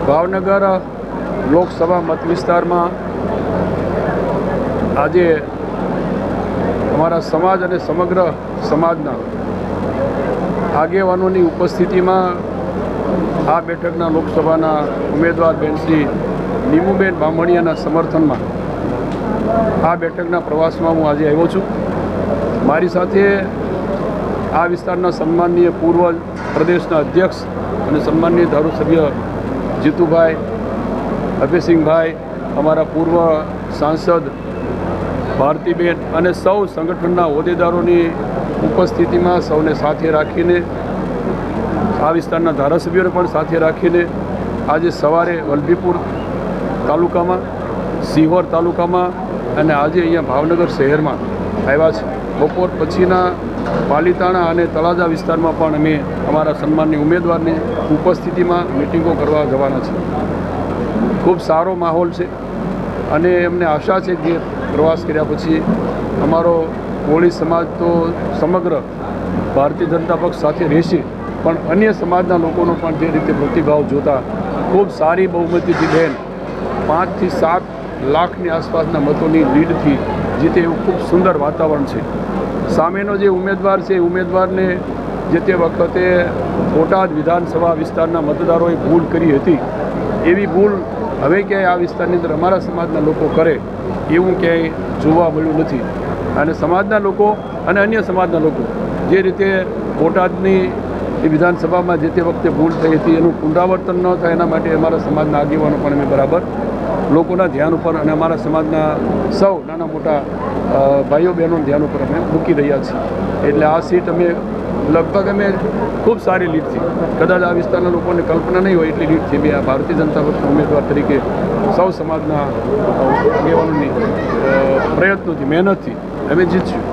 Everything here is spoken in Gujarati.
ભાવનગર લોકસભા મત વિસ્તારમાં આજે અમારા સમાજ અને સમગ્ર સમાજના આગેવાનોની ઉપસ્થિતિમાં આ બેઠકના લોકસભાના ઉમેદવાર બેન શ્રી નીમુબેન બામણિયાના સમર્થનમાં આ બેઠકના પ્રવાસમાં હું આજે આવ્યો છું. મારી સાથે આ વિસ્તારના સન્માનનીય પૂર્વ પ્રદેશના અધ્યક્ષ અને સન્માનનીય ધારાસભ્ય જીતુભાઈ, અભયસિંહભાઈ, અમારા પૂર્વ સાંસદ ભારતીબેન અને સૌ સંગઠનના હોદ્દેદારોની ઉપસ્થિતિમાં સૌને સાથે રાખીને આ વિસ્તારના ધારાસભ્યોને પણ સાથે રાખીને આજે સવારે વલભીપુર તાલુકામાં, સિહોર તાલુકામાં અને આજે અહીંયા ભાવનગર શહેરમાં આવ્યા છે. બપોર પછીના પાલીતાણા અને તળાજા વિસ્તારમાં પણ અમે અમારા સન્માનની ઉમેદવારની ઉપસ્થિતિમાં મિટિંગો કરવા જવાના છે. ખૂબ સારો માહોલ છે અને અમને આશા છે કે પ્રવાસ કર્યા પછી અમારો કોળી સમાજ તો સમગ્ર ભારતીય જનતા પક્ષ સાથે રહેશે, પણ અન્ય સમાજના લોકોનો પણ જે રીતે પ્રતિભાવ જોતા ખૂબ સારી બહુમતીથી બેન 5 થી 7 લાખની આસપાસના મતોની લીડથી જીતે એવું ખૂબ સુંદર વાતાવરણ છે. સામેનો જે ઉમેદવાર છે એ ઉમેદવારને જે તે વખતે બોટાદ વિધાનસભા વિસ્તારના મતદારોએ ભૂલ કરી હતી, એવી ભૂલ હવે ક્યાંય આ વિસ્તારની અંદર અમારા સમાજના લોકો કરે એવું ક્યાંય જોવા મળ્યું નથી. અને સમાજના લોકો અને અન્ય સમાજના લોકો જે રીતે બોટાદની વિધાનસભામાં જે તે વખતે ભૂલ થઈ હતી એનું પુનરાવર્તન ન થાય એના માટે અમારા સમાજના આગેવાનો પણ અમે બરાબર લોકોના ધ્યાન ઉપર અને અમારા સમાજના સૌ નાના મોટા ભાઈઓ બહેનોના ધ્યાન ઉપર અમે મૂકી રહ્યા છીએ. એટલે આ સીટ અમે લગભગ અમે ખૂબ સારી લીડથી, કદાચ આ વિસ્તારના લોકોને કલ્પના નહીં હોય એટલી લીડથી અમે આ ભારતીય જનતા પક્ષના ઉમેદવાર તરીકે સૌ સમાજના આગેવાનોની પ્રયત્નોથી, મહેનતથી અમે જીતશું.